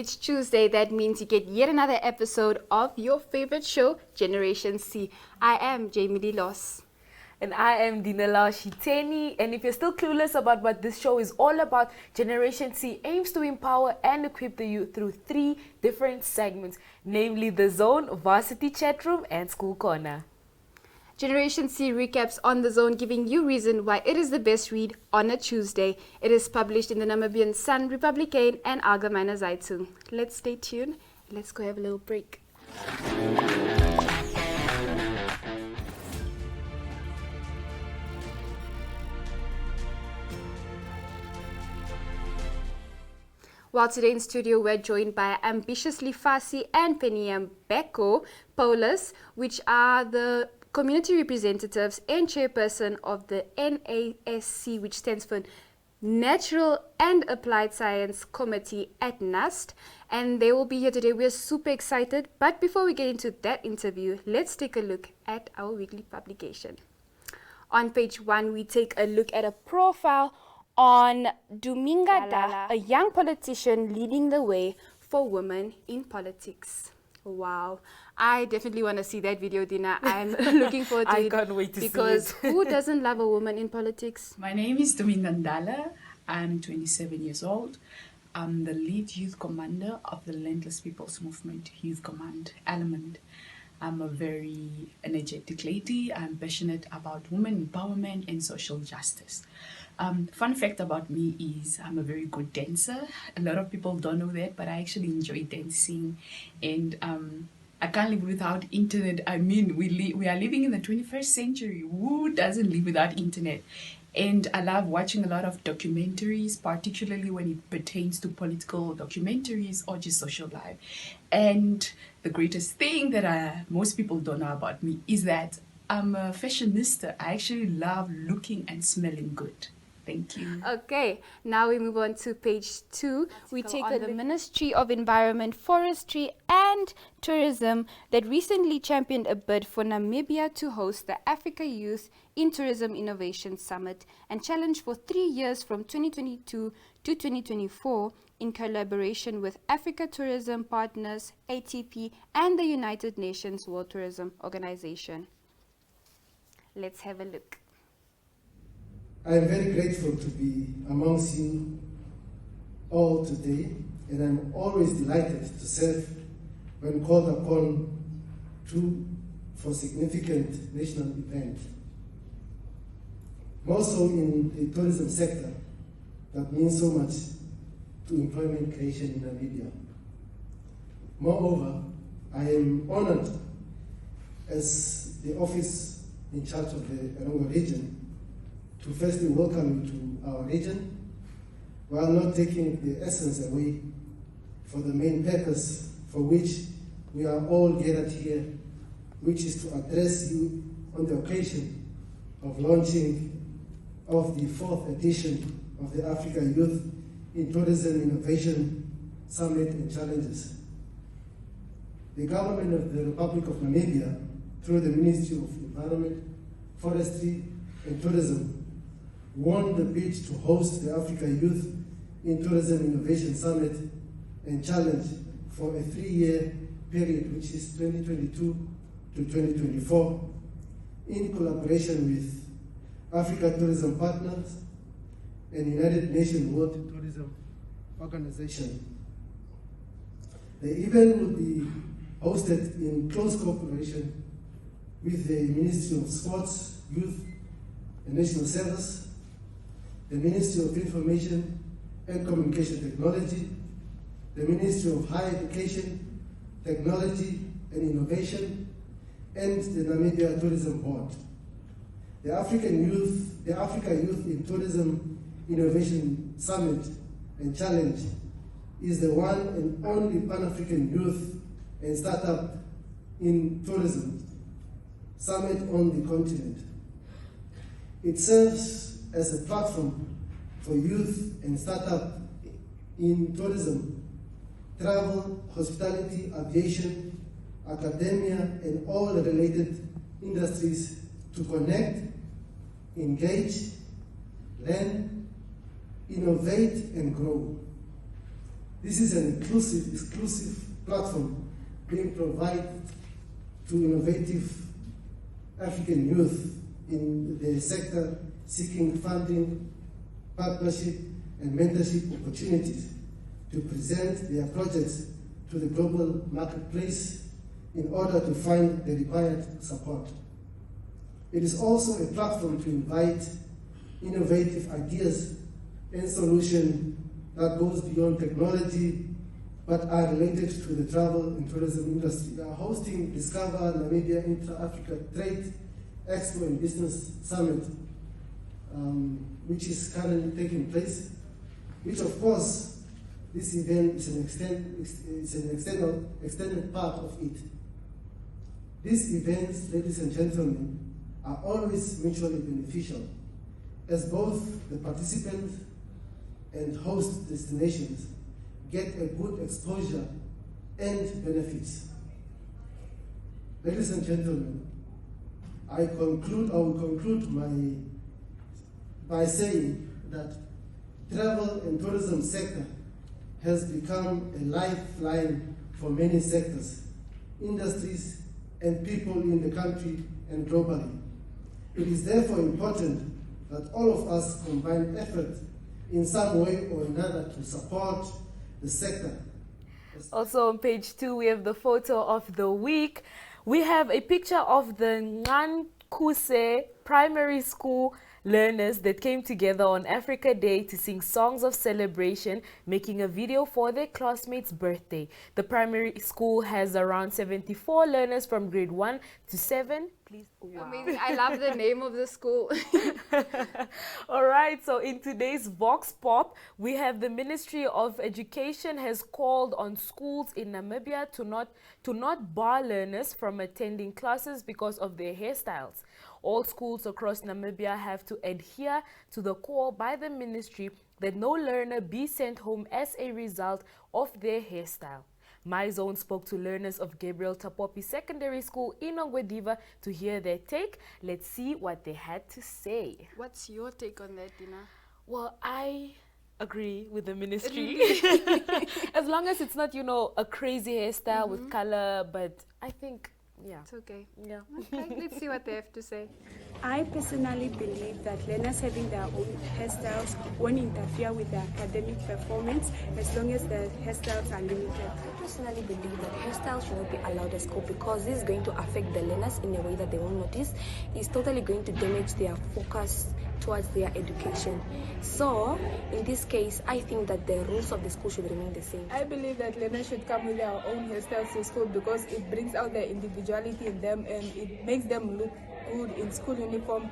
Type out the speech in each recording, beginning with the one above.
it's Tuesday. That means you get yet another episode of your favorite show, Generation C. I am Jamie Lilos. And I am Dinala Shiteni. And if you're still clueless about what this show is all about, Generation C aims to empower and equip the youth through 3 different segments, namely The Zone, Varsity Chat Room, and School Corner. Generation C recaps On The Zone, giving you reason why it is the best read on a Tuesday. It is published in the Namibian Sun, Republican, and Algemeine Zeitung. Let's stay tuned. Let's go have a little break. While today in studio, we're joined by Ambicious Lifasi and Peneyambeko Paulus, which are the community representatives and chairperson of the NASC, which stands for Natural and Applied Science Committee at NASC. And they will be here today. We're super excited. But before we get into that interview, let's take a look at our weekly publication. On page 1, we take a look at a profile on Duminga Da, a young politician leading the way for women in politics. Wow. I definitely want to see that video, Dina. I'm looking forward to it. I can't wait to see it. Because who doesn't love a woman in politics? My name is Duminga Ndala. I'm 27 years old. I'm the lead youth commander of the Landless People's Movement Youth Command element. I'm a very energetic lady. I'm passionate about women empowerment and social justice. Fun fact about me is I'm a very good dancer. A lot of people don't know that, but I actually enjoy dancing. And I can't live without internet. I mean, we are living in the 21st century. Who doesn't live without internet? And I love watching a lot of documentaries, particularly when it pertains to political documentaries or just social life. And the greatest thing that most people don't know about me is that I'm a fashionista. I actually love looking and smelling good. Thank you. Okay, now we move on to page 2. We take on the Ministry of Environment, Forestry and Tourism that recently championed a bid for Namibia to host the Africa Youth in Tourism Innovation Summit and challenge for 3 years from 2022 to 2024 in collaboration with Africa Tourism Partners, ATP, and the United Nations World Tourism Organization. Let's have a look. I am very grateful to be amongst you all today, and I'm always delighted to serve when called upon for significant national event. More so in the tourism sector that means so much to employment creation in Namibia. Moreover, I am honored as the office in charge of the Erongo region to firstly welcome you to our region, while not taking the essence away for the main purpose for which we are all gathered here, which is to address you on the occasion of launching of the 4th edition of the Africa Youth in Tourism Innovation Summit and Challenges. The government of the Republic of Namibia, through the Ministry of Environment, Forestry and Tourism, won the bid to host the Africa Youth in Tourism Innovation Summit and Challenge for a 3-year period, which is 2022 to 2024, in collaboration with Africa Tourism Partners and United Nations World Tourism Organization. The event will be hosted in close cooperation with the Ministry of Sports, Youth and National Service, the Ministry of Information and Communication Technology, the Ministry of Higher Education, Technology and Innovation, and the Namibia Tourism Board. The Africa Youth in Tourism Innovation Summit and Challenge is the one and only Pan-African youth and startup in tourism summit on the continent. It serves as a platform for youth and startup in tourism, travel, hospitality, aviation, academia, and all the related industries to connect, engage, learn, innovate, and grow. This is an exclusive platform being provided to innovative African youth in the sector seeking funding, partnership, and mentorship opportunities to present their projects to the global marketplace in order to find the required support. It is also a platform to invite innovative ideas and solutions that goes beyond technology but are related to the travel and tourism industry. We are hosting Discover Namibia Intra-Africa Trade Expo and Business Summit, which is currently taking place, which of course, this event is an extended part of it. These events, ladies and gentlemen, are always mutually beneficial, as both the participants and host destinations get a good exposure and benefits. Ladies and gentlemen, I will conclude by saying that travel and tourism sector has become a lifeline for many sectors, industries, and people in the country and globally. It is therefore important that all of us combine effort in some way or another to support the sector. Also on page 2, we have the photo of the week. We have a picture of the Nqankuse Primary School learners that came together on Africa Day to sing songs of celebration, making a video for their classmates' birthday. The primary school has around 74 learners from grade 1 to 7. Please. Wow. Amazing. I love the name of the school. All right, so in today's Vox Pop, we have the Ministry of Education has called on schools in Namibia to not bar learners from attending classes because of their hairstyles. All schools across Namibia have to adhere to the call by the ministry that no learner be sent home as a result of their hairstyle. My Zone spoke to learners of Gabriel Tapopi Secondary School in Ongwediva to hear their take. Let's see what they had to say. What's your take on that, Dina? Well, I agree with the ministry. As long as it's not, a crazy hairstyle with color, but I think, yeah. It's okay. Yeah. Okay, let's see what they have to say. I personally believe that learners having their own hairstyles won't interfere with their academic performance as long as the hairstyles are limited. I personally believe that hairstyles should not be allowed at school because this is going to affect the learners in a way that they won't notice. It's totally going to damage their focus towards their education. So, in this case, I think that the rules of the school should remain the same. I believe that learners should come with their own hairstyles to school because it brings out their individuality in them and it makes them look good in school uniform,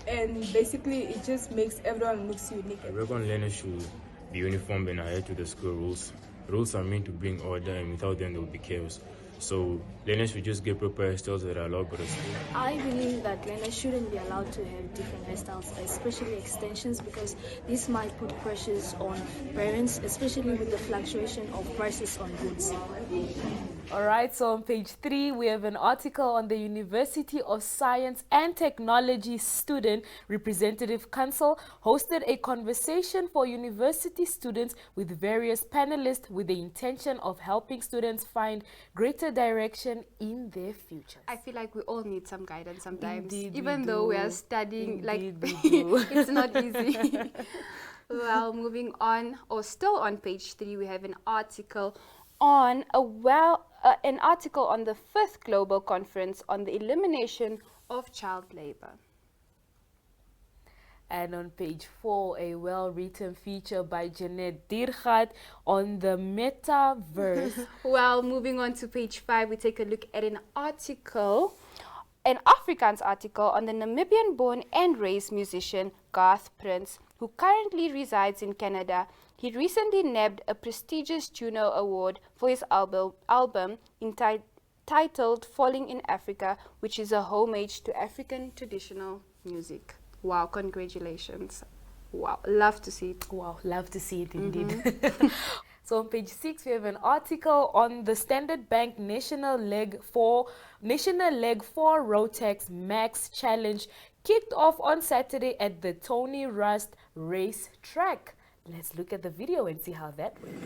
and basically it just makes everyone looks unique. I reckon learners should be uniform and adhere to the school rules. Rules are meant to bring order, and without them there will be chaos. So learners should just get proper hairstyles that are allowed by the school. I believe that learners shouldn't be allowed to have different hairstyles, especially extensions, because this might put pressures on parents, especially with the fluctuation of prices on goods. All right, so on page 3, we have an article on the University of Science and Technology Student Representative Council hosted a conversation for university students with various panelists with the intention of helping students find greater direction in their future. I feel like we all need some guidance sometimes. Indeed, even we though we do. are studying, Indeed, we do. it's not easy. Well, moving on, or still on page 3, we have an article on an article on the 5th Global Conference on the Elimination of Child Labor. And on page 4, a well-written feature by Jeanette Dirgat on the metaverse. Well, moving on to page 5, we take a look at an Afrikaans article on the Namibian-born and raised musician Garth Prince, who currently resides in Canada. He recently nabbed a prestigious Juno Award for his album titled Falling in Africa, which is a homage to African traditional music. Wow, congratulations. Wow, love to see it. Wow, love to see it indeed. So on page 6, we have an article on the Standard Bank National Leg 4 Rotax Max Challenge kicked off on Saturday at the Tony Rust Race Track. Let's look at the video and see how that went.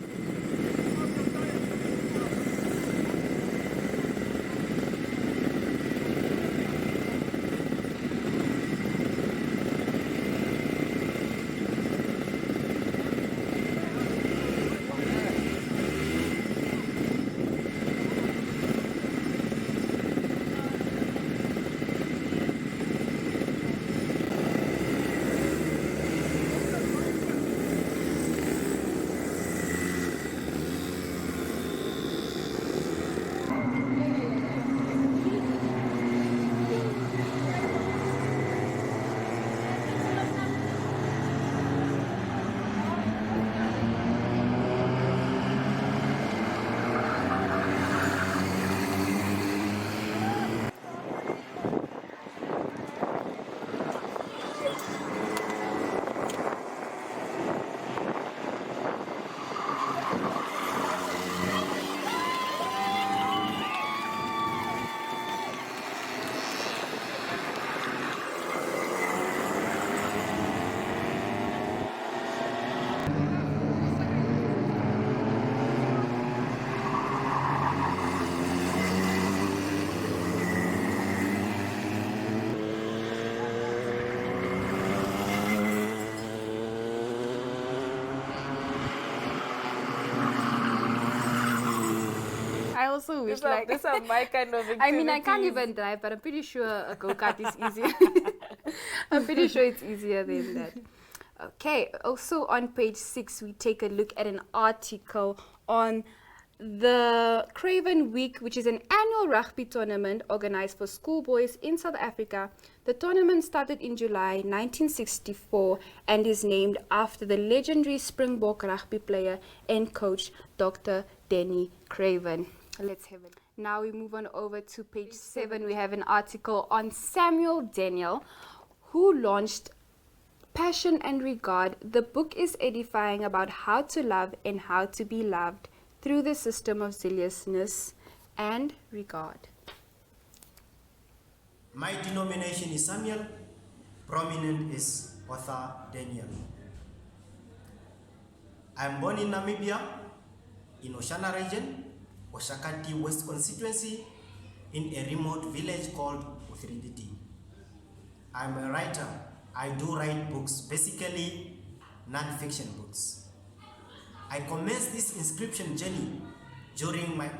also wish These are my kind of activities. I mean, I can't even drive, but I'm pretty sure a go-kart is easier. I'm pretty sure it's easier than that. Okay, also on page 6, we take a look at an article on the Craven Week, which is an annual rugby tournament organized for schoolboys in South Africa. The tournament started in July 1964 and is named after the legendary Springbok rugby player and coach, Dr. Denny Craven. Let's have it. Now we move on over to page 7. We have an article on Samuel Daniel, who launched Passion and Regard. The book is edifying about how to love and how to be loved through the system of zealousness and regard. My denomination is Samuel, prominent is author Daniel. I'm born in Namibia, in Oshana region, Oshakati West constituency, in a remote village called Uthriditi. I'm a writer. I do write books, basically non-fiction books. I commenced this inscription journey during my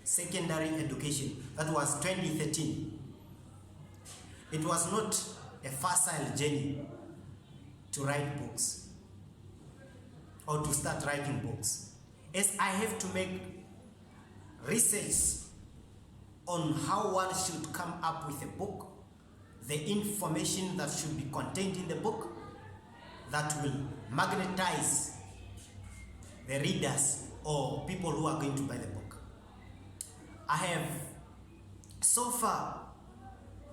secondary education. That was 2013. It was not a facile journey to write books or to start writing books, as I have to make research on how one should come up with a book, the information that should be contained in the book that will magnetize the readers or people who are going to buy the book. I have so far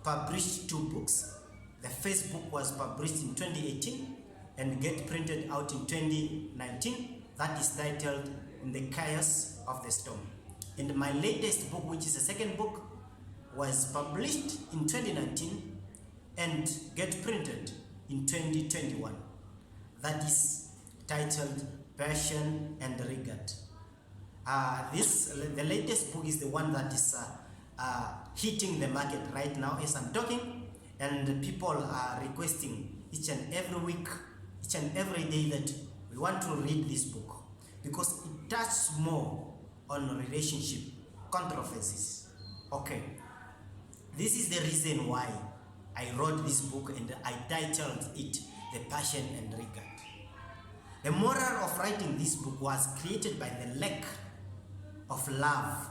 published 2 books. The first book was published in 2018 and get printed out in 2019. That is titled In the Chaos of the Storm. And my latest book, which is the second book, was published in 2019 and get printed in 2021. That is titled Passion and Regard. The latest book is the one that is hitting the market right now as I'm talking, and people are requesting each and every week, each and every day that we want to read this book because it touches more on relationship controversies. Okay, this is the reason why I wrote this book and I titled it The Passion and Regard. The moral of writing this book was created by the lack of love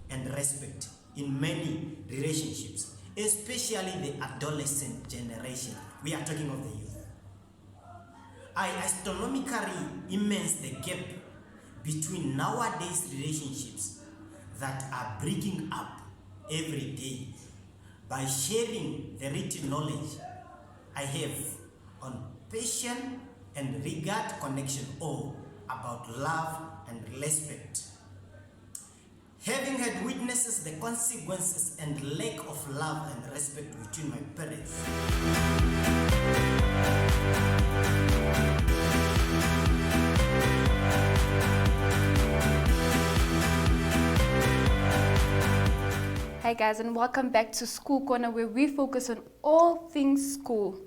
and respect in many relationships, especially the adolescent generation. We are talking of the youth. I astronomically immense the gap between nowadays relationships that are breaking up every day by sharing the written knowledge I have on passion and regard connection, or about love and respect. Having had witnesses the consequences and lack of love and respect between my parents. Hi guys, and welcome back to School Corner, where we focus on all things school.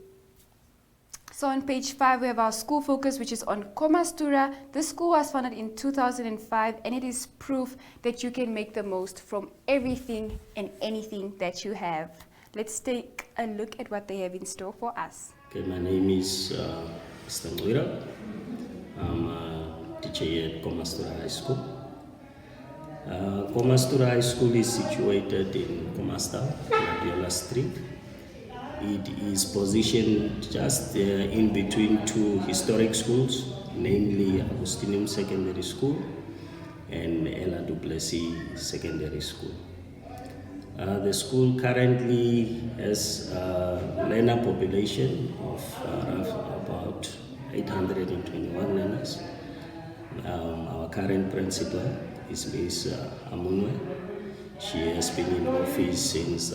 So on page 5, we have our school focus, which is on Komastura. This school was founded in 2005, and it is proof that you can make the most from everything and anything that you have. Let's take a look at what they have in store for us. Okay, my name is Mr. Mwira. I'm a teacher here at Komastura High School. Komastura High School is situated in Komasta, Nadiola Street. It is positioned just in between 2 historic schools, namely Agustinium Secondary School and Ella Duplessis Secondary School. The school currently has a learner population of about 821 learners. Our current principal is Ms. Amunwe. She has been in office since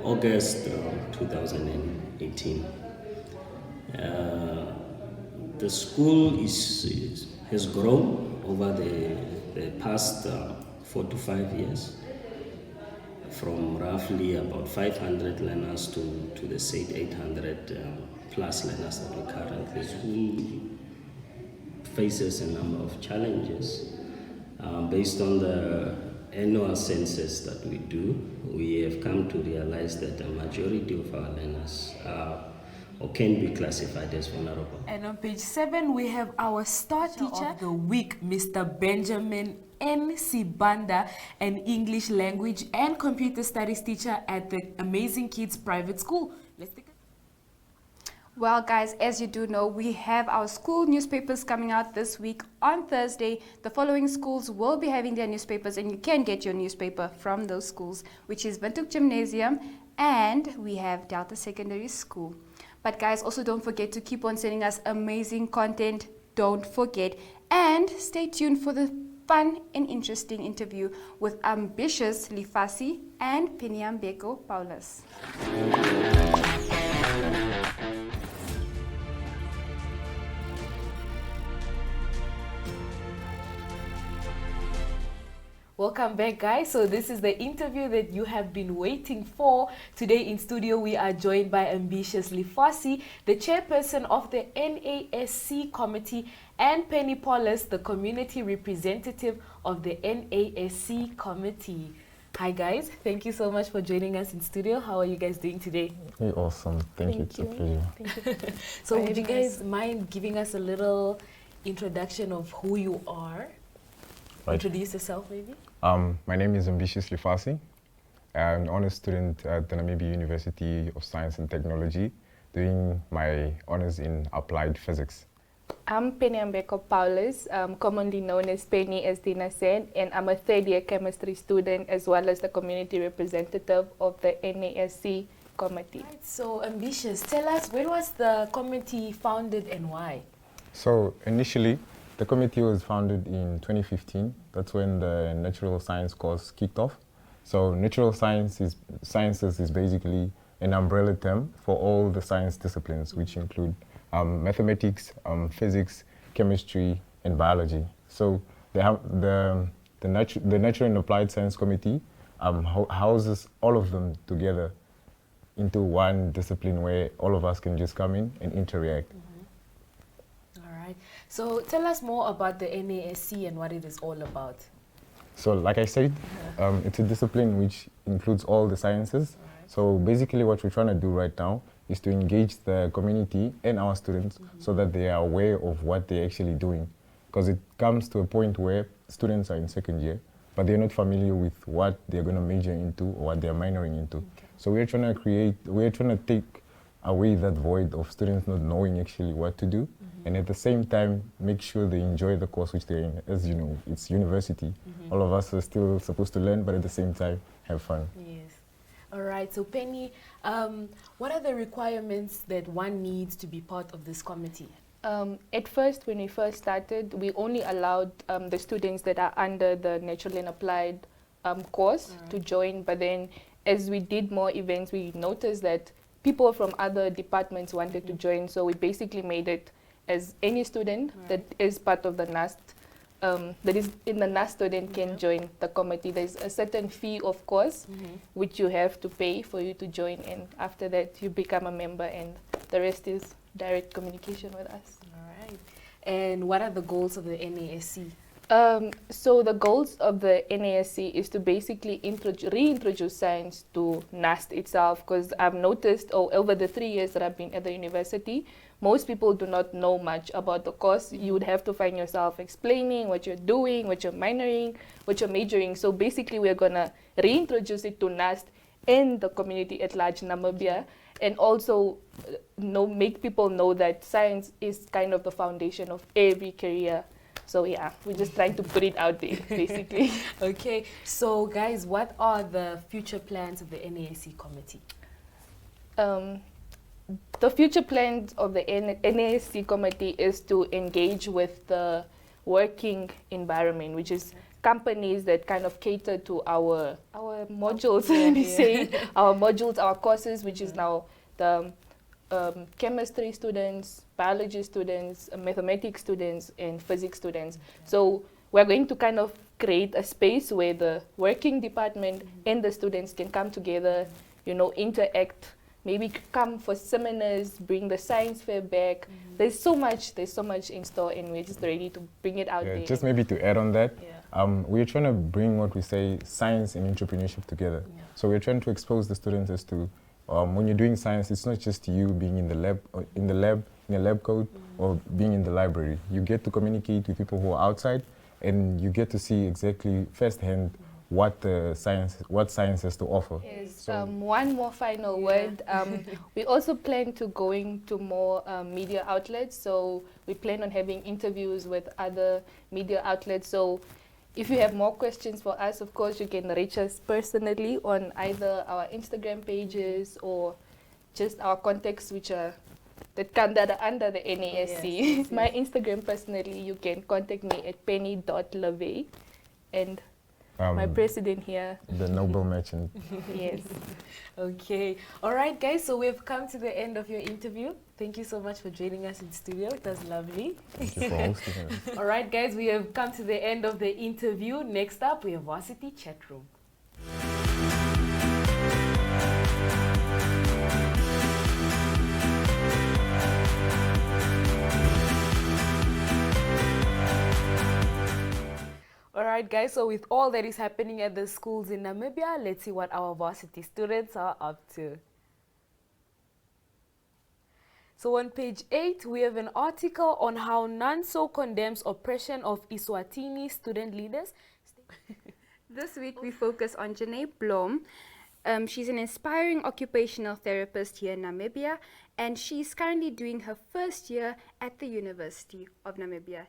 August 2018. The school has grown over the past 4 to 5 years, from roughly about 500 learners to the said 800 plus learners that we currently. School faces a number of challenges based on the annual census that we do, we have come to realize that the majority of our learners are or can be classified as vulnerable. And on page 7, we have our star teacher of the week, Mr. Benjamin N. Sibanda, an English language and computer studies teacher at the Amazing Kids Private School. Let's take a Well, guys, as you do know, we have our school newspapers coming out this week on Thursday. The following schools will be having their newspapers, and you can get your newspaper from those schools, which is Windhoek Gymnasium, and we have Delta Secondary School. But guys, also don't forget to keep on sending us amazing content. Don't forget. And stay tuned for the fun and interesting interview with Ambicious Lifasi and Peneyambeko Paulus. Welcome back, guys. So this is the interview that you have been waiting for. Today in studio, we are joined by Ambicious Lifasi, the chairperson of the NASC committee, and Penny Paulus, the community representative of the NASC committee. Hi, guys. Thank you so much for joining us in studio. How are you guys doing today? Hey, awesome. Thank you. It's a pleasure. So would you guys mind giving us a little introduction of who you are? Right. Introduce yourself, maybe. My name is Ambicious Lifasi. I'm an honors student at the Namibia University of Science and Technology, doing my honors in applied physics. I'm Peneyambeko Paulus, commonly known as Penny, as Dina said, and I'm a third-year chemistry student as well as the community representative of the NASC committee. Right, so Ambitious, tell us, when was the committee founded and why? So initially, the committee was founded in 2015. That's when the natural science course kicked off. So natural sciences is basically an umbrella term for all the science disciplines, which include mathematics, physics, chemistry, and biology. So they have the Natural and Applied Science Committee houses all of them together into one discipline where all of us can just come in and interact. So tell us more about the NASC and what it is all about. So like I said, it's a discipline which includes all the sciences. Right. So basically what we're trying to do right now is to engage the community and our students so that they are aware of what they're actually doing. Because it comes to a point where students are in second year, but they're not familiar with what they're going to major into or what they're minoring into. Okay. So we're trying to take away that void of students not knowing actually what to do, and at the same time make sure they enjoy the course which they're in. As you know, it's university. All of us are still supposed to learn, but at the same time have fun. Yes. All right, so Penny, what are the requirements that one needs to be part of this committee? At first, when we first started, we only allowed the students that are under the Natural and Applied course to join, but then as we did more events, we noticed that people from other departments wanted to join, so we basically made it as any student that is part of the NASC, that is in the NASC student can join the committee. There's a certain fee, of course, which you have to pay for you to join, and after that you become a member, and the rest is direct communication with us. All right. And what are the goals of the NASC? So the goals of the NASC is to basically reintroduce science to NASC itself, because I've noticed over the 3 years that I've been at the university, most people do not know much about the course. You would have to find yourself explaining what you're doing, what you're minoring, what you're majoring. So basically we're going to reintroduce it to NASC and the community at large, Namibia, and also make people know that science is kind of the foundation of every career. So yeah, we're just trying to put it out there, basically. Okay, so guys, what are the future plans of the NASC committee? The future plans of the NASC committee is to engage with the working environment, which is companies that kind of cater to our modules, our modules, our courses, which is now the chemistry students, biology students, mathematics students, and physics students. So we're going to kind of create a space where the working department and the students can come together, interact, maybe come for seminars, bring the science fair back. There's so much in store, and we're just ready to bring it out there. Just maybe to add on that, we're trying to bring what we say science and entrepreneurship together. Yeah. So we're trying to expose the students as to when you're doing science, it's not just you being in the lab, in a lab coat, or being in the library. You get to communicate with people who are outside, and you get to see exactly firsthand what science has to offer. Yes. So One more final word. We also plan to going to more media outlets. So we plan on having interviews with other media outlets. So if you have more questions for us, of course, you can reach us personally on either our Instagram pages or just our contacts, which are that are under the NASC. Yes. My Instagram personally, you can contact me at penny.lavey, and my president here. The Nobel merchant. Yes. Okay. All right, guys. So we've come to the end of your interview. Thank you so much for joining us in studio. It was lovely. Thank you for hosting us. All right, guys. We have come to the end of the interview. Next up, we have Varsity Chat Room. Alright guys, so with all that is happening at the schools in Namibia, let's see what our varsity students are up to. So on page 8, we have an article on how NANSO condemns oppression of Eswatini student leaders. This week we focus on Janae Blom. She's an inspiring occupational therapist here in Namibia, and she's currently doing her first year at the University of Namibia.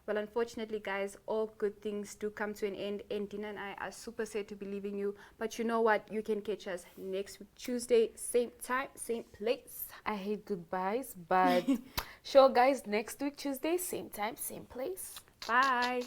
Well, unfortunately, guys, all good things do come to an end, and Dina and I are super sad to be leaving you. But you know what? You can catch us next week, Tuesday, same time, same place. I hate goodbyes, but sure, guys, next week, Tuesday, same time, same place. Bye.